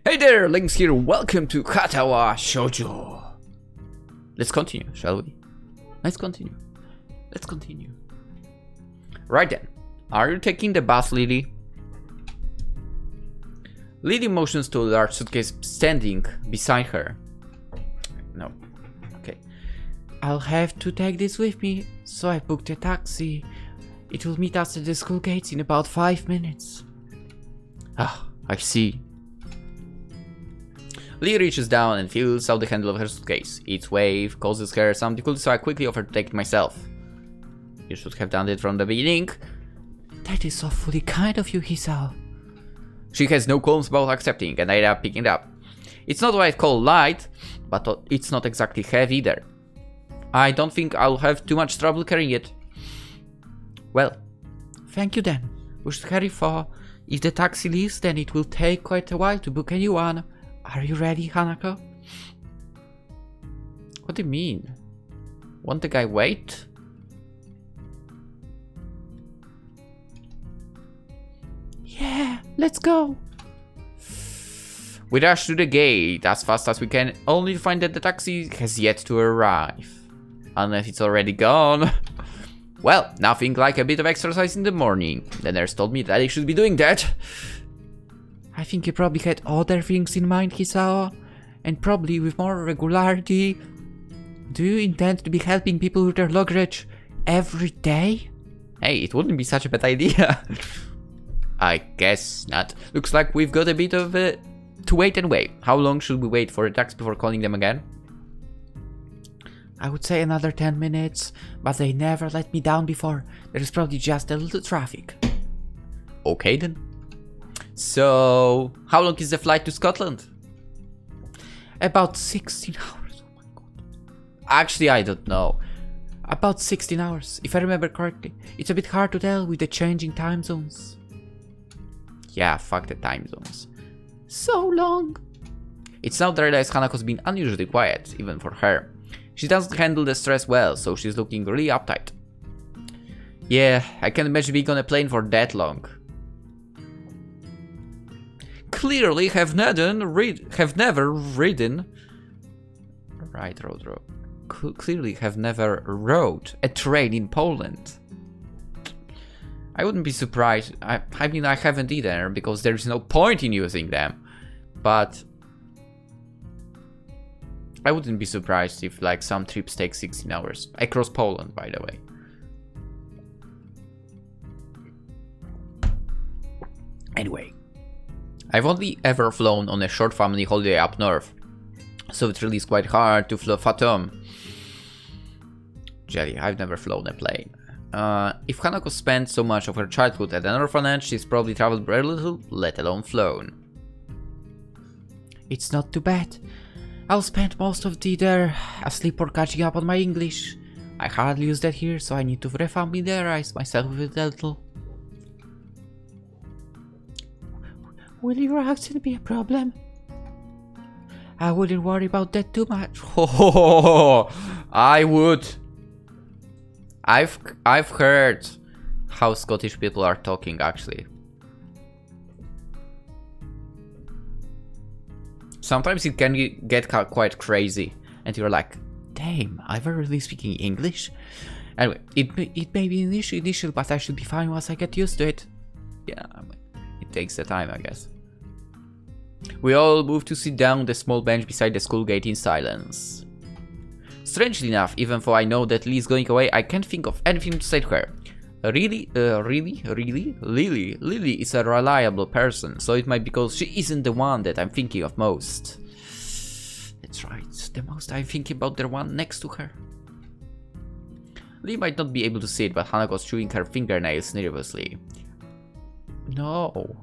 Hey there, Lynx here, welcome to Katawa Shoujo. Let's continue, shall we? Let's continue. Right then, are you taking the bus, Lily? Lily motions to a large suitcase standing beside her. No. Okay. I'll have to take this with me, so I booked a taxi. It will meet us at the school gates in about 5 minutes. Ah, I see. Lee reaches down and feels out the handle of her suitcase. Each wave causes her some difficulty, so I quickly offer to take it myself. You should have done it from the beginning. That is awfully kind of you, Hisao. She has no qualms about accepting, and I end up picking it up. It's not what I'd call light, but it's not exactly heavy either. I don't think I'll have too much trouble carrying it. Well, thank you then. We should hurry, for if the taxi leaves, then it will take quite a while to book a new one. Are you ready, Hanako? What do you mean? Won't the guy wait? Yeah, let's go. We dash to the gate as fast as we can, only to find that the taxi has yet to arrive. Unless it's already gone. Well, nothing like a bit of exercise in the morning. The nurse told me that I should be doing that. I think you probably had other things in mind, Hisao, and probably with more regularity. Do you intend to be helping people with their luggage every day? Hey, it wouldn't be such a bad idea. I guess not. Looks like we've got a bit of to wait and wait. How long should we wait for a taxi before calling them again? I would say another 10 minutes, but they never let me down before. There is probably just a little traffic. Okay then. So, how long is the flight to Scotland? About 16 hours. Oh my god. Actually, I don't know. About 16 hours, if I remember correctly. It's a bit hard to tell with the changing time zones. Yeah, fuck the time zones. So long. It's now that I realize Hanako's been unusually quiet, even for her. She doesn't handle the stress well, so she's looking really uptight. Yeah, I can't imagine being on a plane for that long. Clearly have never ridden. Right, road. Clearly have never rode a train in Poland. I wouldn't be surprised. I mean, I haven't either, because there is no point in using them. But I wouldn't be surprised if, like, some trips take 16 hours. Across Poland, by the way. Anyway. I've only ever flown on a short family holiday up north, so it really is quite hard to fathom. Jelly, I've never flown a plane. If Hanako spent so much of her childhood at an orphanage, she's probably traveled very little, let alone flown. It's not too bad. I'll spend most of the day asleep or catching up on my English. I hardly use that here, so I need to refamiliarize myself with it a little. Will your accent be a problem? I wouldn't worry about that too much. Oh, I would. I've heard how Scottish people are talking, actually. Sometimes it can get quite crazy, and you're like, damn, are we really speaking English? Anyway, it may be initial, but I should be fine once I get used to it. Yeah, I mean, it takes the time, I guess. We all move to sit down on the small bench beside the school gate in silence. Strangely enough, even though I know that Lee is going away, I can't think of anything to say to her. Really? Lily is a reliable person, so it might be because she isn't the one that I'm thinking of most. That's right, the most I'm thinking about the one next to her. Lee might not be able to see it, but Hanako's chewing her fingernails nervously. No.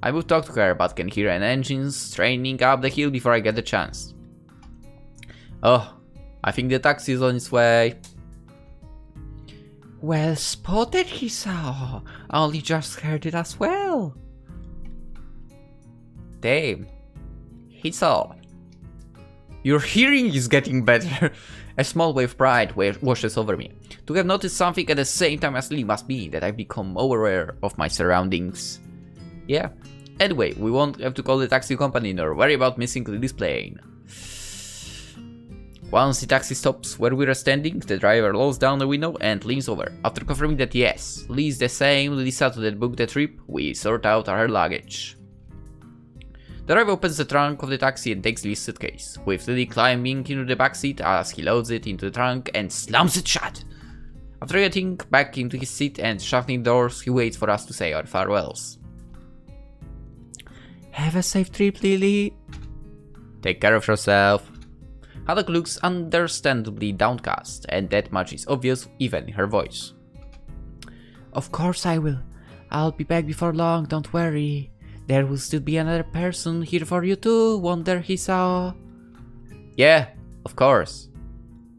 I will talk to her, but can hear an engine straining up the hill before I get the chance. Oh, I think the taxi is on its way. Well spotted, Hisao. I only just heard it as well. Damn. Hisao. Your hearing is getting better. A small wave of pride washes over me. To have noticed something at the same time as Lee must be that I've become aware of my surroundings. Yeah, Anyway, we won't have to call the taxi company nor worry about missing Lily's plane. Once the taxi stops where we are standing, the driver lowers down the window and leans over. After confirming that yes, Lee is the same Lisa that booked the trip, we sort out her luggage. The driver opens the trunk of the taxi and takes Lee's suitcase, with Lily climbing into the backseat as he loads it into the trunk and slams it shut. After getting back into his seat and shutting the doors, he waits for us to say our farewells. Have a safe trip, Lily. Take care of yourself. Hanako looks understandably downcast, and that much is obvious even in her voice. Of course I will. I'll be back before long, don't worry. There will still be another person here for you too, won't there, Hisao? Yeah, of course.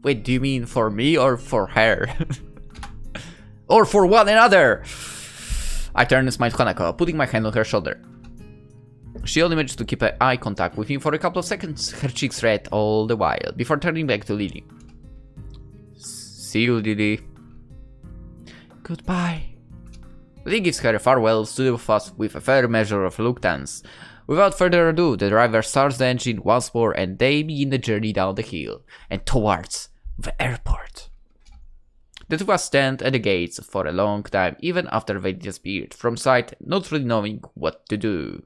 Wait, do you mean for me or for her? Or for one another? I turn and smile to Hanako, putting my hand on her shoulder. She only managed to keep eye contact with me for a couple of seconds, her cheeks red all the while, before turning back to Lily. See you, Lily. Goodbye. Lily gives her farewells to the of us with a fair measure of reluctance. Without further ado, the driver starts the engine once more and they begin the journey down the hill and towards the airport. The two of us stand at the gates for a long time, even after they disappeared from sight, not really knowing what to do.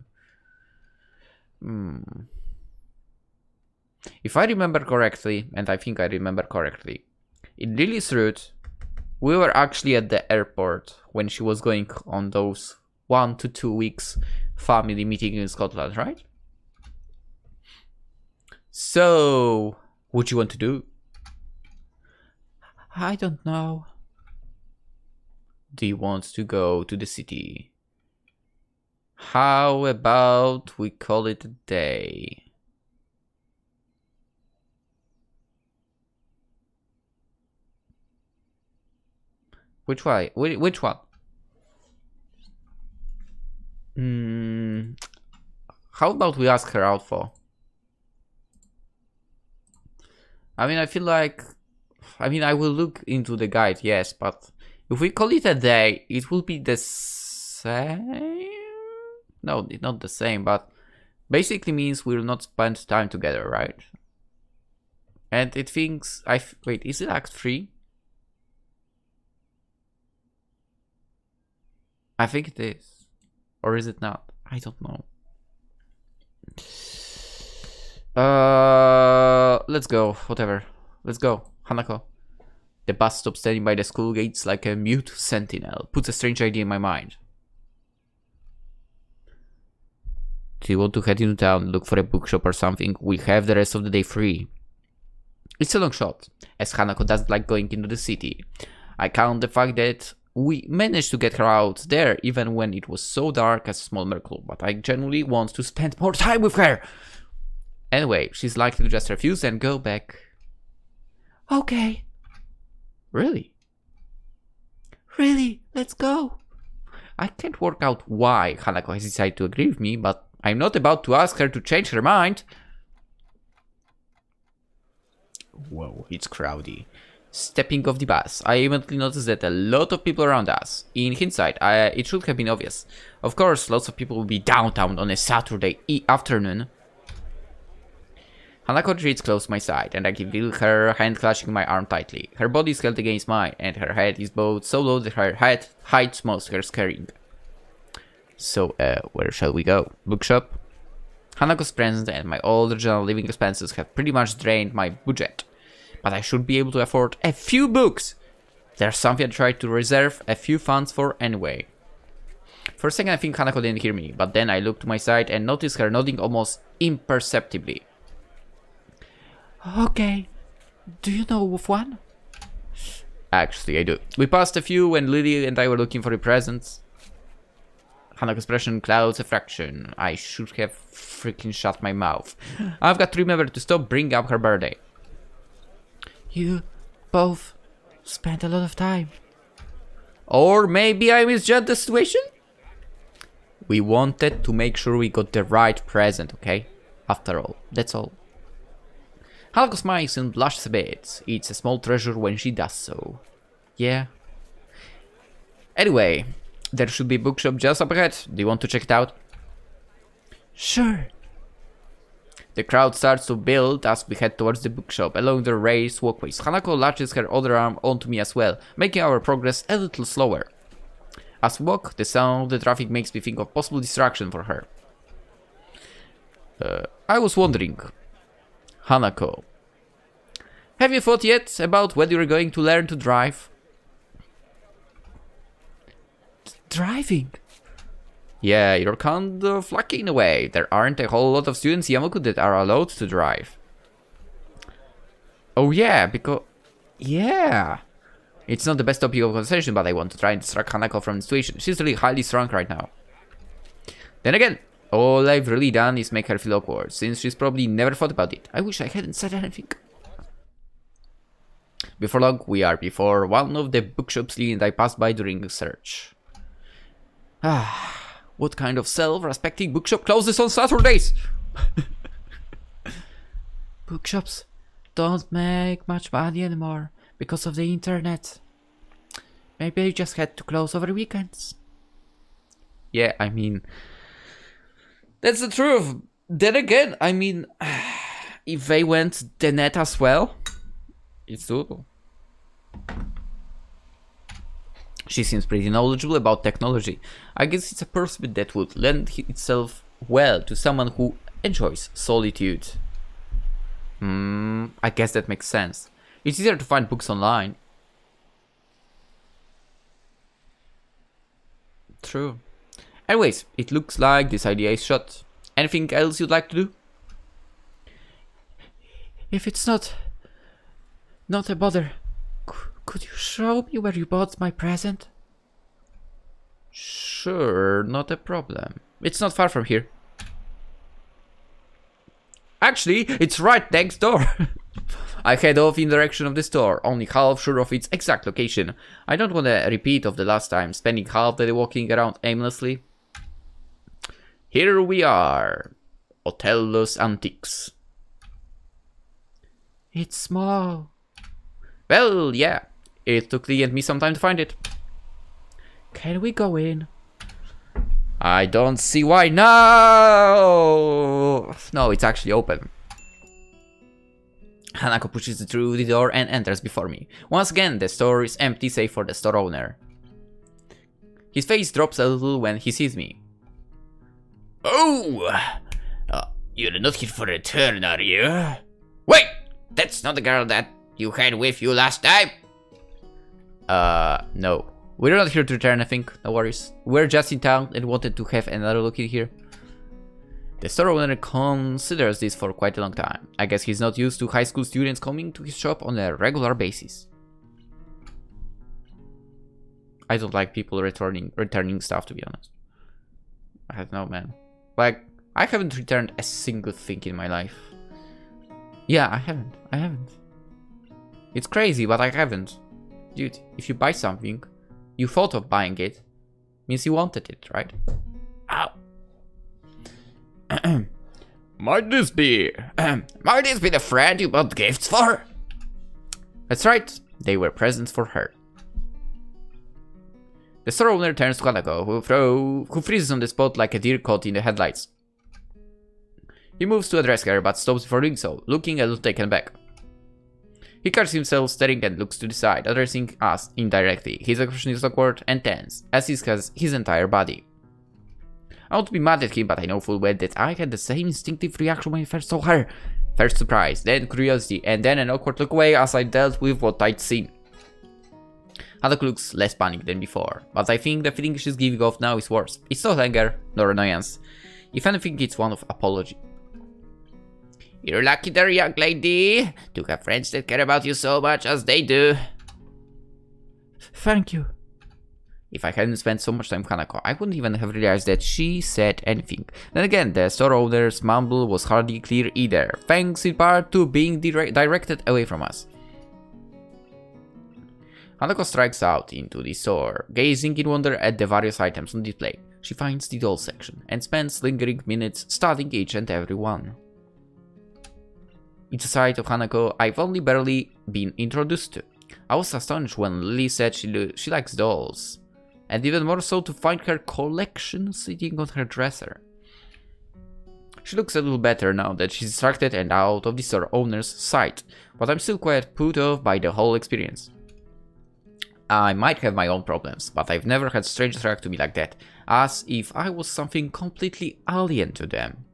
If I remember correctly, and I think I remember correctly, in Lily's route, we were actually at the airport when she was going on those 1 to 2 weeks family meeting in Scotland, right? So, what do you want to do? I don't know. Do you want to go to the city? How about we call it a day? Which way? Which one? How about we ask her out for? I mean, I feel like... I mean, I will look into the guide, yes, but... If we call it a day, it will be the same? No, not the same, but... Basically means we will not spend time together, right? And it thinks... Wait, is it Act 3? I think it is. Or is it not? I don't know. Let's go. Whatever. Let's go. Hanako. The bus stops standing by the school gates like a mute sentinel. Puts a strange idea in my mind. Do you want to head into town, look for a bookshop or something? We have the rest of the day free. It's a long shot, as Hanako doesn't like going into the city. I count the fact that we managed to get her out there even when it was so dark as a small miracle, but I genuinely want to spend more time with her. Anyway, she's likely to just refuse and go back. Okay. Really? Really? Let's go. I can't work out why Hanako has decided to agree with me, but I'm not about to ask her to change her mind. Whoa, it's crowdy. Stepping off the bus, I immediately noticed that a lot of people around us. In hindsight, it should have been obvious. Of course, lots of people will be downtown on a Saturday afternoon. Hanako retreats close to my side, and I can feel her hand clutching my arm tightly. Her body is held against mine, and her head is bowed so low that her head hides most of her scaring. So, where shall we go? Bookshop? Hanako's presence and my older general living expenses have pretty much drained my budget. But I should be able to afford a few books. There's something I tried to reserve a few funds for anyway. For a second I think Hanako didn't hear me, but then I looked to my side and noticed her nodding almost imperceptibly. Okay, do you know of one? Actually, I do. We passed a few when Lily and I were looking for the presents. Hanako's expression clouds a fraction. I should have freaking shut my mouth. I've got to remember to stop bringing up her birthday. You both spent a lot of time. Or maybe I misjudged the situation? We wanted to make sure we got the right present, okay? After all, that's all. Hanako smiles and blushes a bit. It's a small treasure when she does so. Yeah. Anyway, there should be a bookshop just up ahead. Do you want to check it out? Sure. The crowd starts to build as we head towards the bookshop along the raised walkways. Hanako latches her other arm onto me as well, making our progress a little slower. As we walk, the sound of the traffic makes me think of possible distraction for her. I was wondering, Hanako, have you thought yet about whether you're going to learn to drive? Driving? Yeah, you're kind of lucky in a way. There aren't a whole lot of students in Yamaku that are allowed to drive. Oh yeah, because... Yeah. It's not the best topic of conversation, but I want to try and distract Hanako from the situation. She's really highly strung right now. Then again, all I've really done is make her feel awkward, since she's probably never thought about it. I wish I hadn't said anything. Before long, we are before one of the bookshops Lee and I passed by during the search. What kind of self-respecting bookshop closes on Saturdays? Bookshops don't make much money anymore because of the internet. Maybe they just had to close over weekends. Yeah, I mean... That's the truth. Then again, I mean... If they went the net as well, it's doable. She seems pretty knowledgeable about technology. I guess it's a pursuit that would lend itself well to someone who enjoys solitude. I guess that makes sense. It's easier to find books online. True. Anyways, it looks like this idea is shot. Anything else you'd like to do? If it's not a bother, could you show me where you bought my present? Sure, not a problem. It's not far from here. Actually, it's right next door. I head off in the direction of the store, only half sure of its exact location. I don't want a repeat of the last time, spending half the day walking around aimlessly. Here we are. Otello's Antiques. It's small. Well, yeah. It took Lee and me some time to find it. Can we go in? I don't see why. No! No, it's actually open. Hanako pushes through the door and enters before me. Once again, the store is empty save for the store owner. His face drops a little when he sees me. Oh! You're not here for a turn, are you? Wait! That's not the girl that you had with you last time? No. We're not here to return, I think. No worries. We're just in town and wanted to have another look in here. The store owner considers this for quite a long time. I guess he's not used to high school students coming to his shop on a regular basis. I don't like people returning stuff, to be honest. I don't know, man. Like, I haven't returned a single thing in my life. Yeah, I haven't. It's crazy, but I haven't. Dude, if you buy something, you thought of buying it, means you wanted it, right? Ow. Might this be the friend you bought gifts for? That's right, they were presents for her. The store owner turns to Hanako, who freezes on the spot like a deer caught in the headlights. He moves to address her, but stops before doing so, looking a little taken back. He catches himself staring and looks to the side, addressing us indirectly. His expression is awkward and tense, as is his entire body. I want to be mad at him, but I know full well that I had the same instinctive reaction when I first saw her. First surprise, then curiosity, and then an awkward look away as I dealt with what I'd seen. Hanako looks less panicked than before, but I think the feeling she's giving off now is worse. It's not anger, nor annoyance. If anything, it's one of apology. You're lucky there, young lady, to have friends that care about you so much as they do. Thank you. If I hadn't spent so much time with Hanako, I wouldn't even have realized that she said anything. Then again, the store owner's mumble was hardly clear either, thanks in part to being directed away from us. Hanako strikes out into the store, gazing in wonder at the various items on display. She finds the doll section, and spends lingering minutes studying each and every one. It's a side of Hanako I've only barely been introduced to. I was astonished when Lily said she likes dolls, and even more so to find her collection sitting on her dresser. She looks a little better now that she's distracted and out of the store owner's sight, but I'm still quite put off by the whole experience. I might have my own problems, but I've never had strangers react to me like that, as if I was something completely alien to them.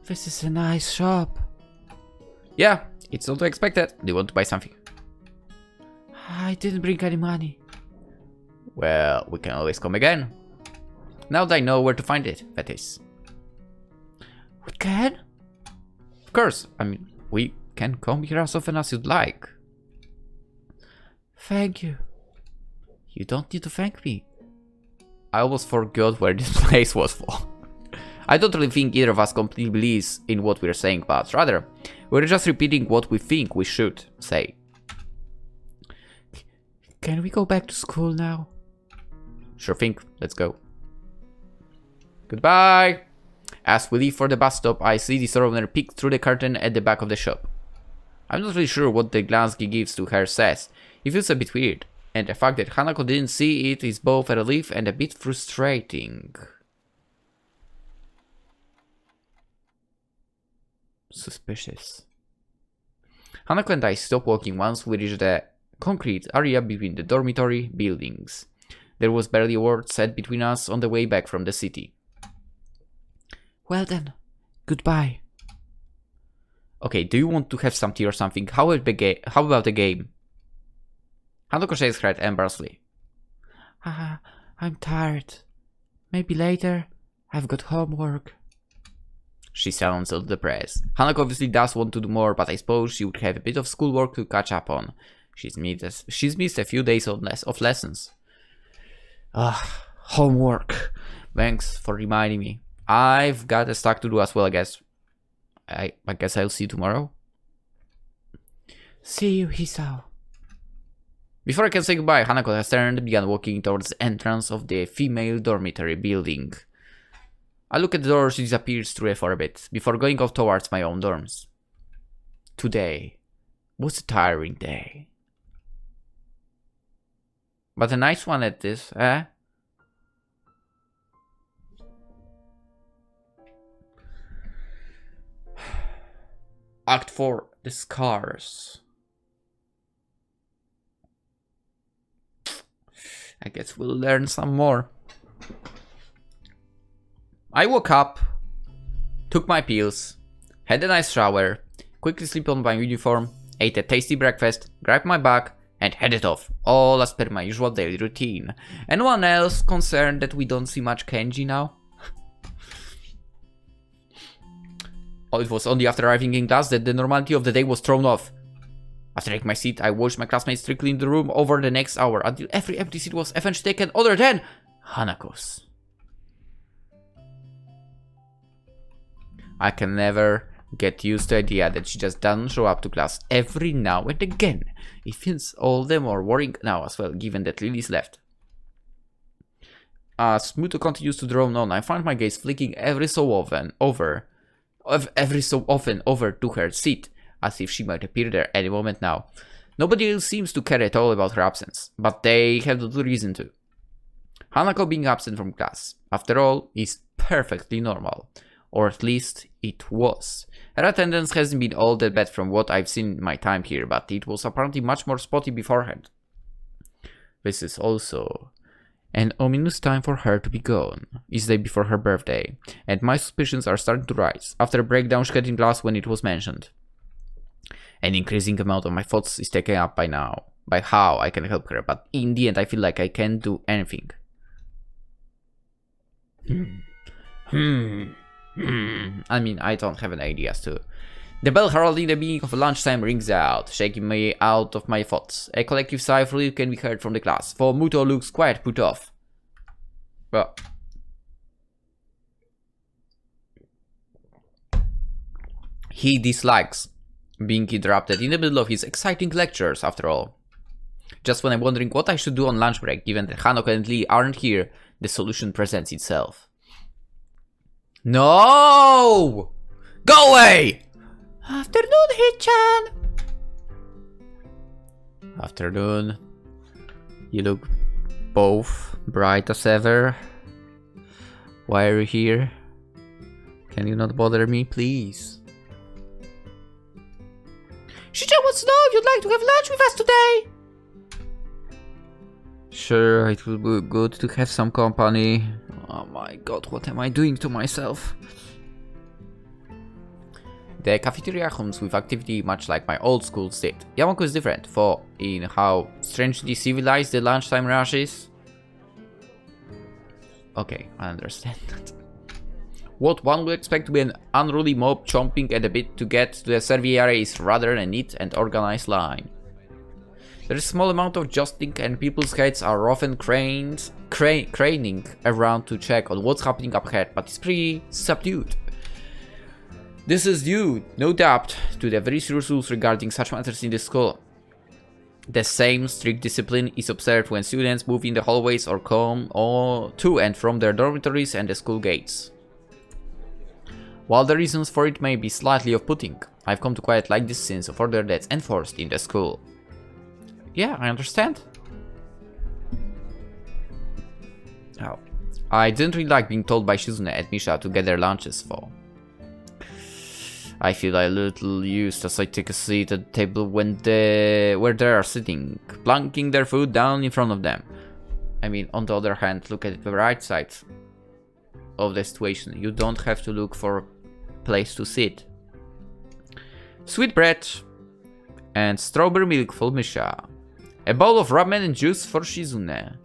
This is a nice shop. Yeah, it's not expected. Do you want to buy something? I didn't bring any money. Well, we can always come again. Now that I know where to find it, that is. We can? Of course, I mean, we can come here as often as you'd like. Thank you. You don't need to thank me. I almost forgot where this place was for. I don't really think either of us completely believes in what we're saying, but rather, we're just repeating what we think we should say. Can we go back to school now? Sure thing, let's go. Goodbye! As we leave for the bus stop, I see the store owner peek through the curtain at the back of the shop. I'm not really sure what the glance he gives to her says. It feels a bit weird, and the fact that Hanako didn't see it is both a relief and a bit frustrating. Suspicious. Hanako and I stop walking once we reach the concrete area between the dormitory buildings. There was barely a word said between us on the way back from the city. Well then, goodbye. Okay, do you want to have some tea or something? How about the game? Hanako shakes her head embarrassedly. I'm tired. Maybe later. I've got homework. She sounds a little depressed. Hanako obviously does want to do more, but I suppose she would have a bit of schoolwork to catch up on. She's missed a few days of lessons. Homework. Thanks for reminding me. I've got a stack to do as well, I guess. I guess I'll see you tomorrow. See you, Hisao. Before I can say goodbye, Hanako has turned and began walking towards the entrance of the female dormitory building. I look at the door, she disappears through it for a bit, before going off towards my own dorms. Today was a tiring day. But a nice one at this, eh? Act 4, the scars. I guess we'll learn some more. I woke up, took my pills, had a nice shower, quickly slipped on my uniform, ate a tasty breakfast, grabbed my bag, and headed off, all as per my usual daily routine. Anyone else concerned that we don't see much Kenji now? Oh, it was only after arriving in class that the normality of the day was thrown off. After taking my seat, I watched my classmates trickle in the room over the next hour until every empty seat was eventually taken other than Hanako's. I can never get used to the idea that she just doesn't show up to class every now and again. It feels all the more worrying now as well, given that Lily's left. As Muto continues to drone on, I find my gaze flicking every so often over to her seat, as if she might appear there any moment now. Nobody else seems to care at all about her absence, but they have little reason to. Hanako being absent from class, after all, is perfectly normal. Or at least it was. Her attendance hasn't been all that bad from what I've seen in my time here, but it was apparently much more spotty beforehand. This is also an ominous time for her to be gone. It's the day before her birthday, and my suspicions are starting to rise after a breakdown she had in class when it was mentioned. An increasing amount of my thoughts is taken up by how I can help her, but in the end I feel like I can't do anything. I mean, I don't have an idea as to. The bell heralding the beginning of lunchtime rings out, shaking me out of my thoughts. A collective sigh of relief can be heard from the class, for Muto looks quite put off. Well, he dislikes being interrupted in the middle of his exciting lectures, after all. Just when I'm wondering what I should do on lunch break, given that Hanako and Lee aren't here, the solution presents itself. No! Go away! Afternoon, Hichan! Afternoon. You look both bright as ever. Why are you here? Can you not bother me, please? She just wants to know if you'd like to have lunch with us today. Sure, it will be good to have some company. Oh my god, what am I doing to myself? The cafeteria hums with activity much like my old school did. Yamaku is different, for in how strangely civilized the lunchtime rush is. Okay, I understand that. What one would expect to be an unruly mob chomping at a bit to get to the survey area is rather a neat and organized line. There is a small amount of jostling and people's heads are often craning around to check on what's happening up ahead, but it's pretty subdued. This is due, no doubt, to the very serious rules regarding such matters in the school. The same strict discipline is observed when students move in the hallways or come to and from their dormitories and the school gates. While the reasons for it may be slightly off-putting, I've come to quite like this sense of order that's enforced in the school. Yeah, I understand. Oh. I didn't really like being told by Shizune and Misha to get their lunches for. I feel a little used as I take a seat at the table where they are sitting, plunking their food down in front of them. I mean, on the other hand, look at the right side of the situation. You don't have to look for a place to sit. Sweet bread and strawberry milk for Misha. A bowl of ramen and juice for Shizune.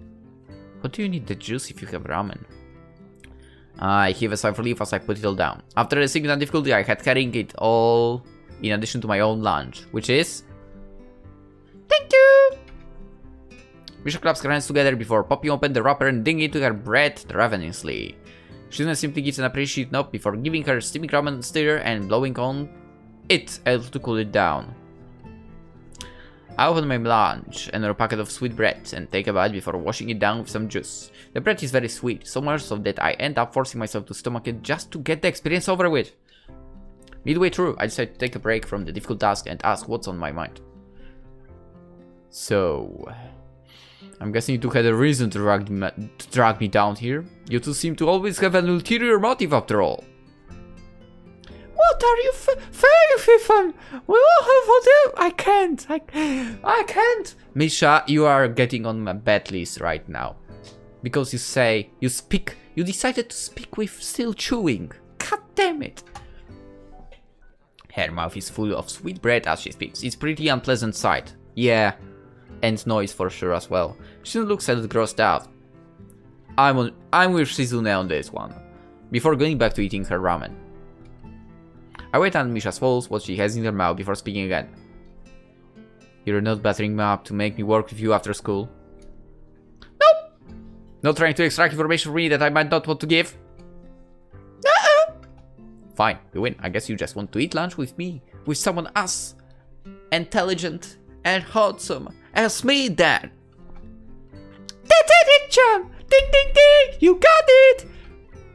What do you need the juice if you have ramen? I heave a sigh of relief as I put it all down. After a significant difficulty, I had carrying it all in addition to my own lunch, which is... Thank you! Misha claps her hands together before popping open the wrapper and digging into her bread ravenously. Shizune simply gives an appreciative nod before giving her steaming ramen stir and blowing on it a little to cool it down. I open my lunch and a packet of sweet bread and take a bite before washing it down with some juice. The bread is very sweet, so much so that I end up forcing myself to stomach it just to get the experience over with. Midway through, I decide to take a break from the difficult task and ask what's on my mind. So, I'm guessing you two had a reason to drag me down here. You two seem to always have an ulterior motive after all. What are you saying, Fifan? We all have whatever. I can't. Misha, you are getting on my bad list right now. Because you decided to speak with still chewing. God damn it. Her mouth is full of sweet bread as she speaks. It's pretty unpleasant sight. Yeah. And noise for sure as well. She looks a little grossed out. I'm with Shizune on this one. Before going back to eating her ramen. I wait until Misha swallows what she has in her mouth before speaking again. You're not battering me up to make me work with you after school? Nope. Not trying to extract information from me that I might not want to give? Fine, you win. I guess you just want to eat lunch with me. With someone as intelligent and handsome as me then. That's it, chum! Ding ding ding! You got it!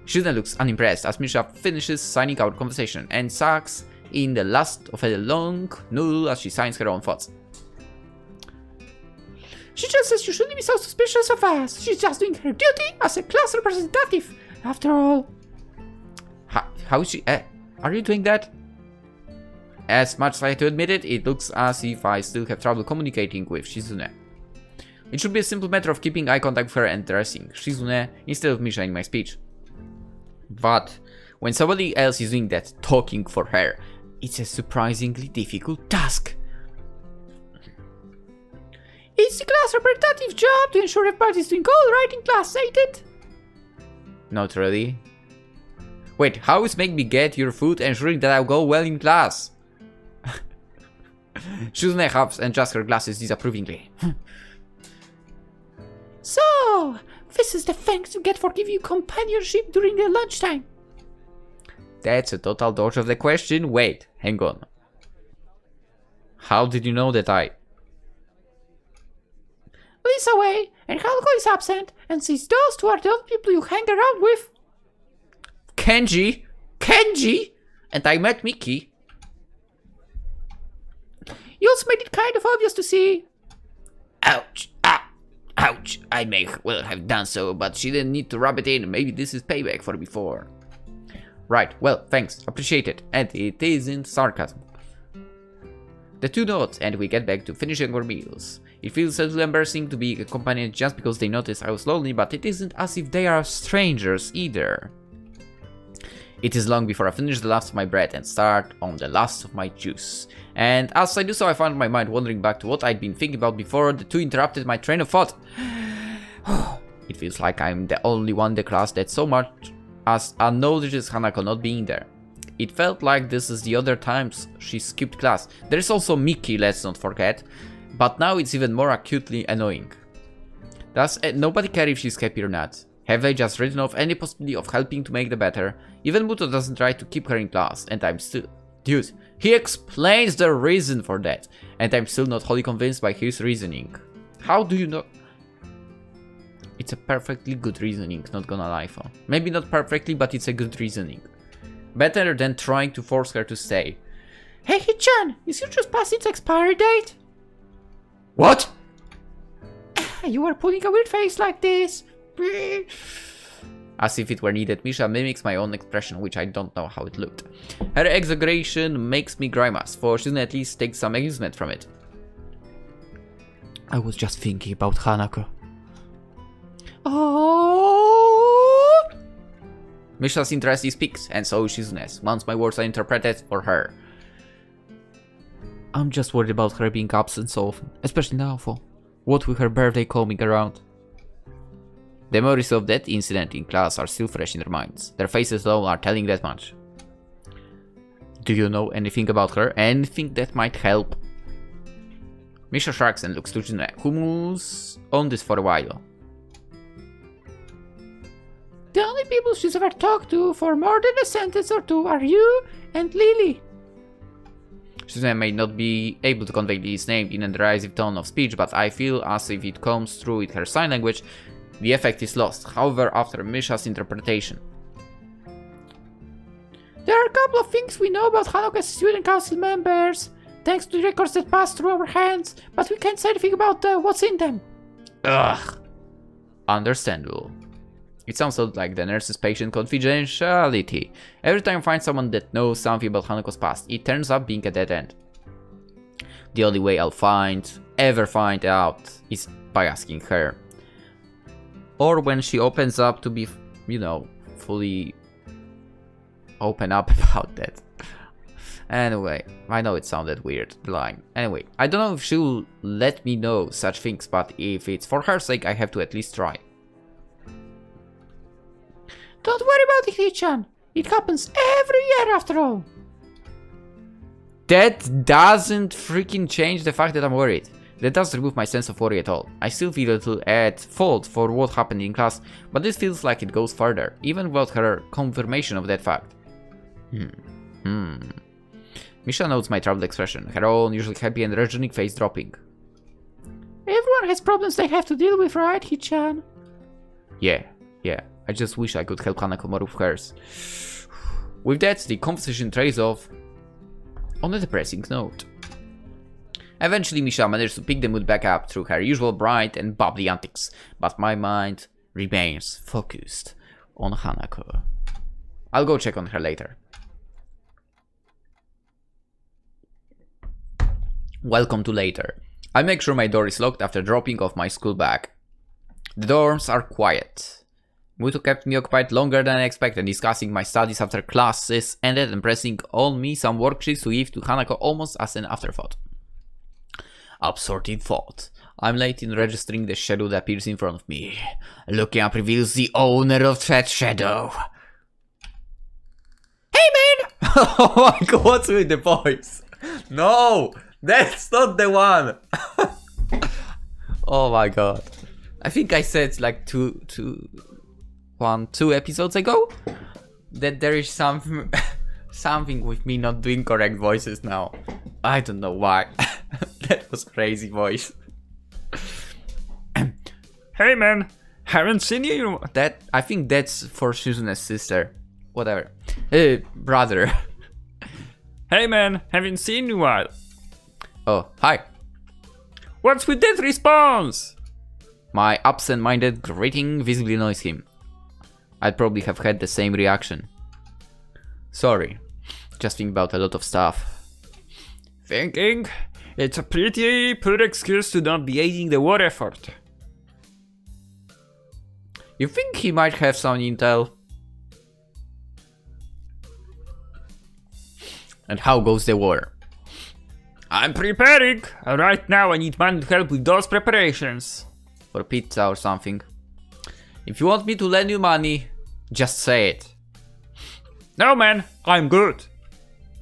Shizune looks unimpressed as Misha finishes signing our conversation and sucks in the last of a long noodle as she signs her own thoughts. She just says you shouldn't be so suspicious of us. She's just doing her duty as a class representative, after all. How is she? Are you doing that? As much as I hate to admit it, it looks as if I still have trouble communicating with Shizune. It should be a simple matter of keeping eye contact with her and addressing Shizune instead of Misha in my speech. But when somebody else is doing that talking for her, it's a surprisingly difficult task. It's the class representative's job to ensure everybody's doing all right in class, ain't it? Not really. Wait, how is make me get your food ensuring that I'll go well in class? Shizune huffs and adjusts her glasses disapprovingly. So, this is the thanks you get for giving you companionship during the lunchtime. That's a total dodge of the question. Wait, hang on. How did you know that I... Lisa's away, and Hanako is absent, and since those two are the only people you hang around with... Kenji? And I met Miki. You also made it kind of obvious to see. Ouch. Ouch. I may well have done so, but she didn't need to rub it in. Maybe this is payback for before. Right, well, thanks, appreciate it. And it isn't sarcasm. The two nod, and we get back to finishing our meals. It feels a little embarrassing to be accompanied just because they notice I was lonely, but it isn't as if they are strangers either. It is long before I finish the last of my bread and start on the last of my juice. And as I do so, I find my mind wandering back to what I'd been thinking about before the two interrupted my train of thought. It feels like I'm the only one in the class that so much as acknowledges Hanako not being there. It felt like this is the other times she skipped class. There is also Miki, let's not forget. But now it's even more acutely annoying. Does nobody care if she's happy or not? Have they just written off any possibility of helping to make the better? Even Muto doesn't try to keep her in class, and I'm still... Dude, he explains the reason for that, and I'm still not wholly convinced by his reasoning. How do you know? It's a perfectly good reasoning, not gonna lie, for. Maybe not perfectly, but it's a good reasoning. Better than trying to force her to stay. Hey, Hichan, is your juice past its expiry date? What? You were putting a weird face like this. As if it were needed, Misha mimics my own expression, which I don't know how it looked. Her exaggeration makes me grimace, for she at least takes some amusement from it. I was just thinking about Hanako. Oh! Misha's interest speaks, and so is Shizune's, once my words are interpreted for her. I'm just worried about her being absent so often, especially now for what with her birthday coming around. The memories of that incident in class are still fresh in their minds. Their faces alone are telling that much. Do you know anything about her? Anything that might help? Misha shrugs and looks to June, who moves on this for a while. The only people she's ever talked to for more than a sentence or two are you and Lily. Shizune may not be able to convey Lily's name in a derisive tone of speech, but I feel as if it comes through with her sign language, the effect is lost, however, after Misha's interpretation. There are a couple of things we know about Hanoka's student council members, thanks to the records that pass through our hands, but we can't say anything about what's in them. Ugh. Understandable. It sounds a lot like the nurse's patient confidentiality. Every time I find someone that knows something about Hanako's past, it turns up being a dead end. The only way I'll ever find out is by asking her. Or when she opens up to be, you know, fully open up about that. Anyway, I know it sounded weird, the line. Anyway, I don't know if she'll let me know such things, but if it's for her sake, I have to at least try. Don't worry about it, Hichan. It happens every year after all. That doesn't freaking change the fact that I'm worried. That doesn't remove my sense of worry at all. I still feel a little at fault for what happened in class, but this feels like it goes further, even without her confirmation of that fact. Misha notes my troubled expression, her own usually happy and energetic face dropping. Everyone has problems they have to deal with, right, Hichan? Yeah. I just wish I could help Hanako more with hers. With that, the conversation trails off on a depressing note. Eventually, Misha managed to pick the mood back up through her usual bright and bubbly antics, but my mind remains focused on Hanako. I'll go check on her later. Welcome to later. I make sure my door is locked after dropping off my school bag. The dorms are quiet. Muto kept me occupied longer than I expected, discussing my studies after classes ended and pressing on me some worksheets to give to Hanako almost as an afterthought. Absorbed in thought, I'm late in registering the shadow that appears in front of me. Looking up reveals the owner of that shadow. Hey man! Oh my god, what's with the voice? No! That's not the one! Oh my god. I think I said like two episodes ago that there is something with me not doing correct voices now. I don't know why. That was crazy voice. Hey man, haven't seen you. That I think that's for Shizune's sister. Whatever. Brother. Hey man, haven't seen you in a while. Oh, hi. What's with that response? My absent-minded greeting visibly annoys him. I'd probably have had the same reaction. Sorry. Just think about a lot of stuff. Thinking? It's a pretty poor excuse to not be aiding the war effort. You think he might have some intel? And how goes the war? I'm preparing. Right now I need money to help with those preparations. For pizza or something? If you want me to lend you money, just say it. No man, I'm good.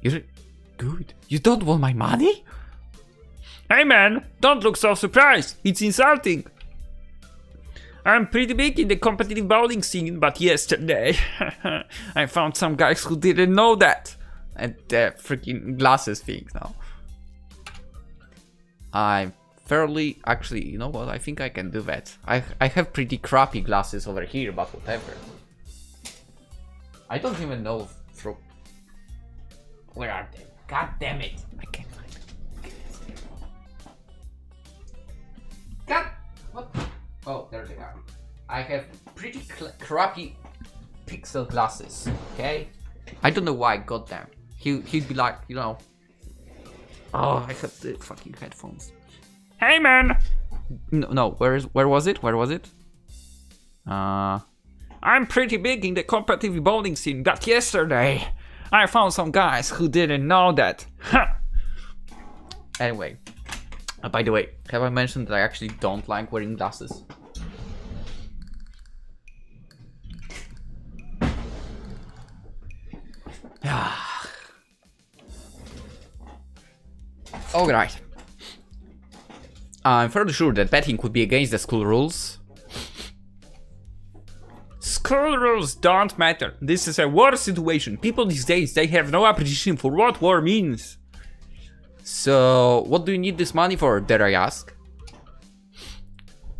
You're good? You don't want my money? Hey man, don't look so surprised. It's insulting. I'm pretty big in the competitive bowling scene, but yesterday I found some guys who didn't know that. And the freaking glasses thing now. I'm fairly... Actually, you know what? I think I can do that. I have pretty crappy glasses over here, but whatever. I don't even know through... Where are they? God damn it! I can't find them. God! What? Oh, there they are. I have pretty crappy pixel glasses, okay? I don't know why I got them. He'd be like, you know... Oh, I have the fucking headphones. Hey man! No, where was it? Where was it? I'm pretty big in the competitive bowling scene, but yesterday I found some guys who didn't know that. Anyway, by the way, have I mentioned that I actually don't like wearing glasses? Alright. I'm fairly sure that betting would be against the school rules. School rules don't matter. This is a war situation. People these days, they have no appreciation for what war means. So, what do you need this money for, dare I ask?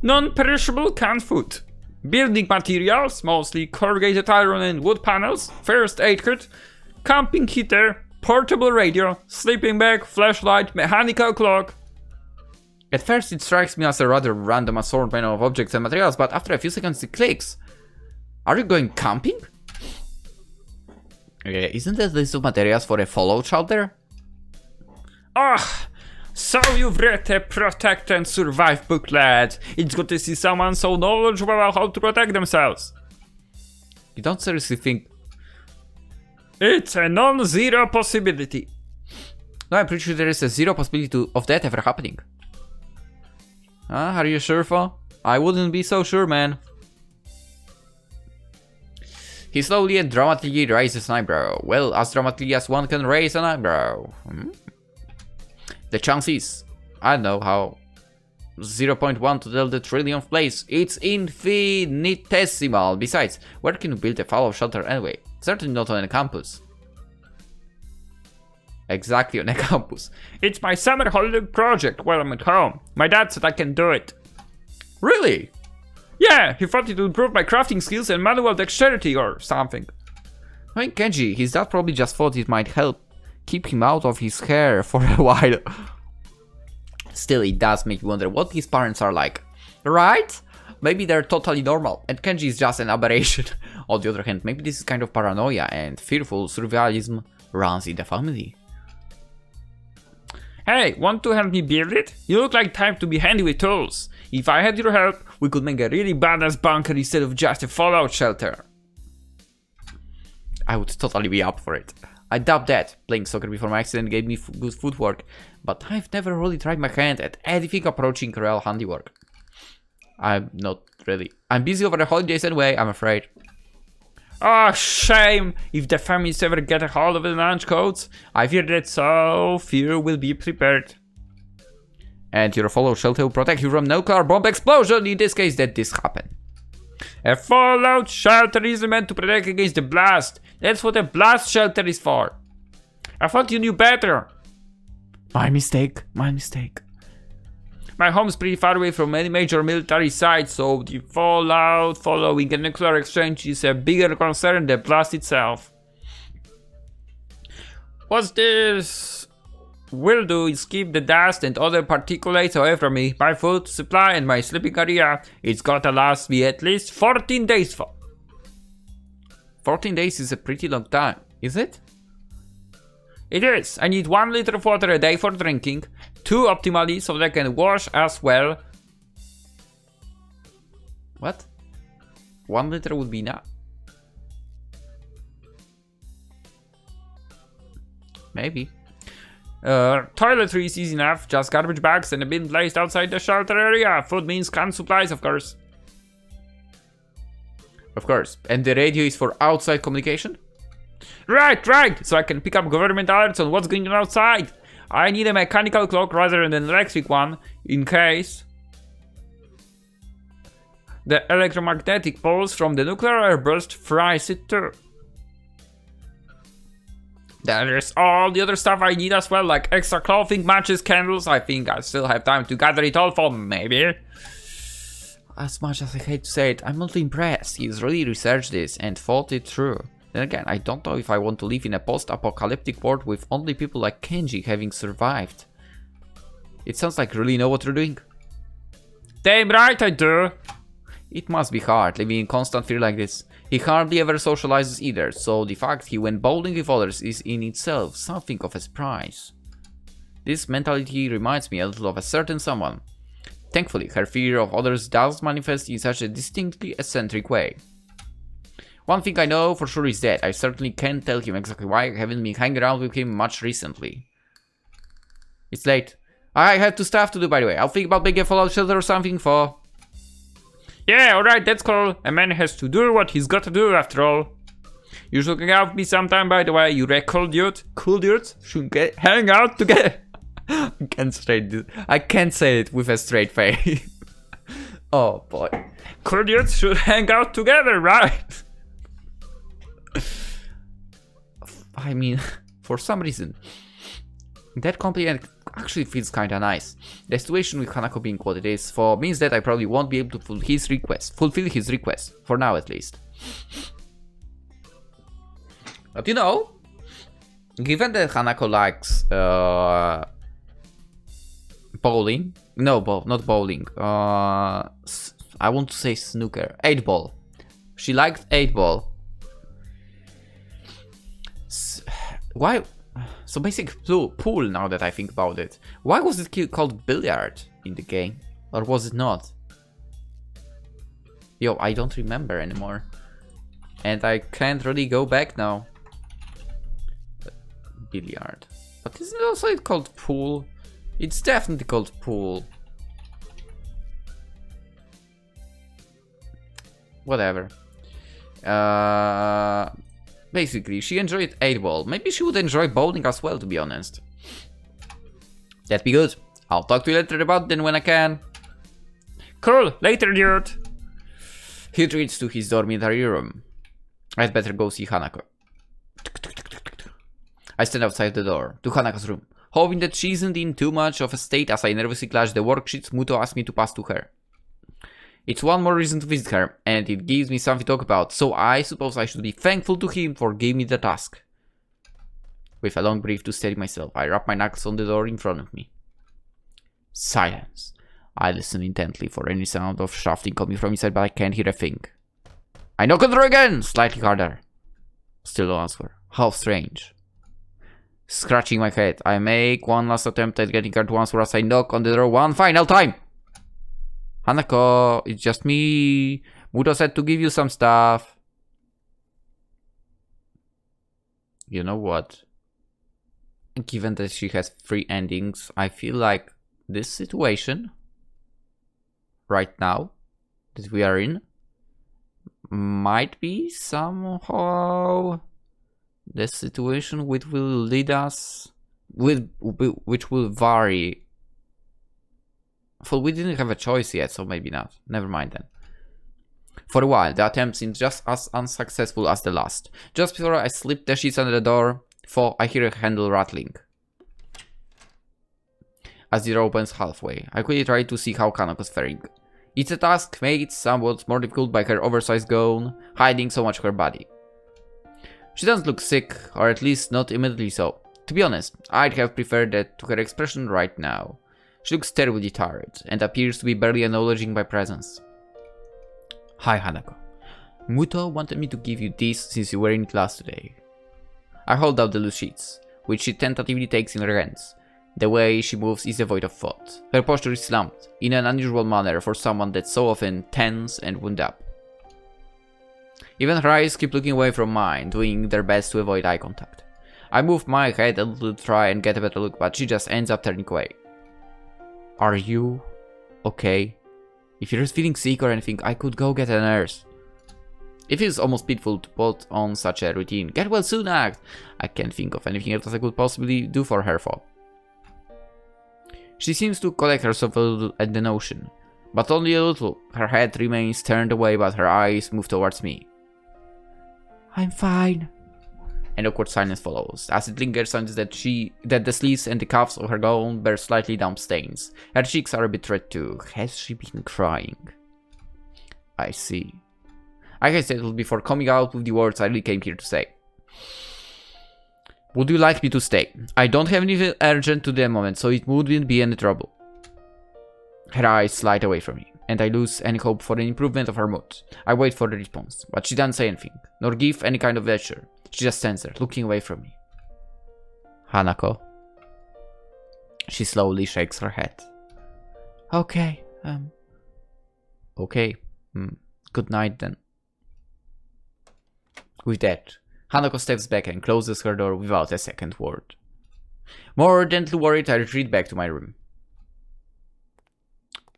Non-perishable canned food. Building materials, mostly corrugated iron and wood panels, first aid kit, camping heater, portable radio, sleeping bag, flashlight, mechanical clock. At first it strikes me as a rather random assortment of objects and materials, but after a few seconds it clicks. Are you going camping? Isn't that list of materials for a fallout shelter? Ah, so you've read the Protect and Survive booklet. It's good to see someone so knowledgeable about how to protect themselves. You don't seriously think... It's a non-zero possibility. No, I'm pretty sure there is a zero possibility of that ever happening. Are you sure, Fo? I wouldn't be so sure, man. He slowly and dramatically raises an eyebrow. Well, as dramatically as one can raise an eyebrow. The chance is, I don't know how, 0.1 to tell the trillionth place. It's infinitesimal. Besides, where can you build a fallout shelter anyway? Certainly not on a campus. Exactly, on a campus. It's my summer holiday project while I'm at home. My dad said I can do it. Really? Yeah, he thought it would improve my crafting skills and manual dexterity or something. I mean, Kenji, his dad probably just thought it might help keep him out of his hair for a while. Still, it does make you wonder what his parents are like. Right? Maybe they're totally normal, and Kenji is just an aberration. On the other hand, maybe this is kind of paranoia and fearful survivalism runs in the family. Hey, want to help me build it? You look like type to be handy with tools. If I had your help, we could make a really badass bunker instead of just a fallout shelter. I would totally be up for it. I doubt that. Playing soccer before my accident gave me good footwork, but I've never really tried my hand at anything approaching real handiwork. I'm not really. I'm busy over the holidays anyway, I'm afraid. Oh, shame! If the families ever get a hold of the lunch codes, I fear that so few will be prepared. And your fallout shelter will protect you from nuclear bomb explosion in this case that this happen. A fallout shelter is meant to protect against the blast. That's what a blast shelter is for. I thought you knew better. My mistake, my mistake. My home's pretty far away from any major military sites, so the fallout following a nuclear exchange is a bigger concern than the blast itself. What this will do is keep the dust and other particulates away from me, my food supply and my sleeping area. It's gotta last me at least 14 days for. 14 days is a pretty long time. Is it? It is. I need 1 liter of water a day for drinking. 2 optimally so that I can wash as well. What? 1 liter would be enough. Maybe. Toiletry is easy enough. Just garbage bags and a bin placed outside the shelter area. Food means canned supplies, of course. Of course. And the radio is for outside communication? Right. So I can pick up government alerts on what's going on outside. I need a mechanical clock rather than an electric one, in case the electromagnetic pulse from the nuclear airburst fries it too. There's all the other stuff I need as well, like extra clothing, matches, candles. I think I still have time to gather it all for maybe. As much as I hate to say it, I'm not impressed. He's really researched this and thought it through. Then again, I don't know if I want to live in a post-apocalyptic world with only people like Kenji having survived. It sounds like you really know what you're doing. Damn right I do. It must be hard living in constant fear like this. He hardly ever socializes either, so the fact he went bowling with others is in itself something of a surprise. This mentality reminds me a little of a certain someone. Thankfully, her fear of others does manifest in such a distinctly eccentric way. One thing I know for sure is that I certainly can't tell him exactly why I haven't been hanging around with him much recently. It's late. I have stuff to do, by the way. I'll think about making a fallout shelter or something for... Yeah, alright, that's cool. A man has to do what he's got to do after all. You should hang out with me sometime, by the way. You cool dude. Cool dudes should hang out together. I can't say it with a straight face. Oh boy. Cool dudes should hang out together, right? I mean, for some reason, that compliment actually feels kinda nice. The situation with Hanako being what it is for means that I probably won't be able to fulfill his request, for now at least. But you know, given that Hanako likes bowling, not bowling, I want to say snooker, 8-ball. She liked 8-ball. Why? So basic pool, now that I think about it. Why was it called billiard in the game? Or was it not? Yo, I don't remember anymore. And I can't really go back now. Billiard. But isn't it also called pool? It's definitely called pool. Whatever. Basically, she enjoyed 8-ball. Maybe she would enjoy bowling as well, to be honest. That'd be good. I'll talk to you later about then when I can. Cool, later, dude. He retreats to his dormitory room. I'd better go see Hanako. I stand outside the door, to Hanako's room, hoping that she isn't in too much of a state as I nervously clutch the worksheets Muto asked me to pass to her. It's one more reason to visit her, and it gives me something to talk about, so I suppose I should be thankful to him for giving me the task. With a long breath to steady myself, I rub my knuckles on the door in front of me. Silence. I listen intently for any sound of shouting coming from inside, but I can't hear a thing. I knock on the door again, slightly harder. Still no answer. How strange. Scratching my head, I make one last attempt at getting her to answer as I knock on the door one final time. Hanako, it's just me. Muto said to give you some stuff. You know what? Given that she has 3 endings, I feel like this situation right now that we are in might be somehow the situation which will lead us which will vary. Well, we didn't have a choice yet, so maybe not. Never mind then. For a while, the attempt seemed just as unsuccessful as the last. Just before I slip the sheets under the door, I hear a handle rattling. As the door opens halfway, I quickly try to see how Hanako's faring. It's a task made somewhat more difficult by her oversized gown, hiding so much of her body. She doesn't look sick, or at least not immediately so. To be honest, I'd have preferred that to her expression right now. She looks terribly tired, and appears to be barely acknowledging my presence. Hi, Hanako. Muto wanted me to give you this since you were in class today. I hold out the loose sheets, which she tentatively takes in her hands. The way she moves is devoid of thought. Her posture is slumped, in an unusual manner for someone that's so often tense and wound up. Even her eyes keep looking away from mine, doing their best to avoid eye contact. I move my head a little to try and get a better look, but she just ends up turning away. Are you okay? If you're feeling sick or anything, I could go get a nurse. It feels almost pitiful to put on such a routine. Get well soon act. I can't think of anything else I could possibly do for her for. She seems to collect herself a little at the notion, but only a little. Her head remains turned away, but her eyes move towards me. I'm fine. An awkward silence follows. As it lingers, I notice that the sleeves and the cuffs of her gown bear slightly damp stains. Her cheeks are a bit red too. Has she been crying? I see. I hesitated before coming out with the words I really came here to say. Would you like me to stay? I don't have anything urgent to the moment, so it wouldn't be any trouble. Her eyes slide away from me, and I lose any hope for an improvement of her mood. I wait for the response, but she doesn't say anything, nor give any kind of gesture. She just stands there, looking away from me. Hanako. She slowly shakes her head. Okay, Okay. Good night then. With that, Hanako steps back and closes her door without a second word. More gently worried, I retreat back to my room.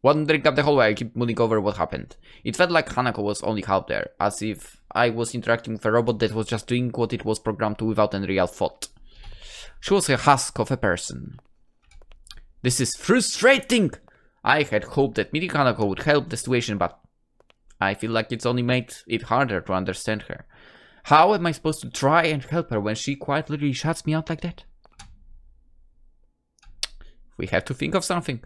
Wandering up the hallway, I keep mulling over what happened. It felt like Hanako was only half there, as if I was interacting with a robot that was just doing what it was programmed to without any real thought. She was a husk of a person. This is frustrating! I had hoped that meeting Hanako would help the situation, but I feel like it's only made it harder to understand her. How am I supposed to try and help her when she quite literally shuts me out like that? We have to think of something.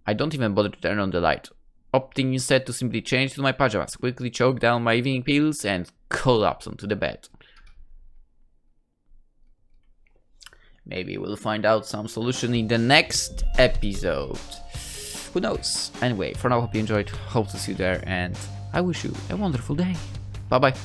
I don't even bother to turn on the light, opting instead to simply change to my pajamas, quickly choke down my evening pills, and collapse onto the bed. Maybe we'll find out some solution in the next episode. Who knows? Anyway, for now, hope you enjoyed. Hope to see you there, and I wish you a wonderful day. Bye bye.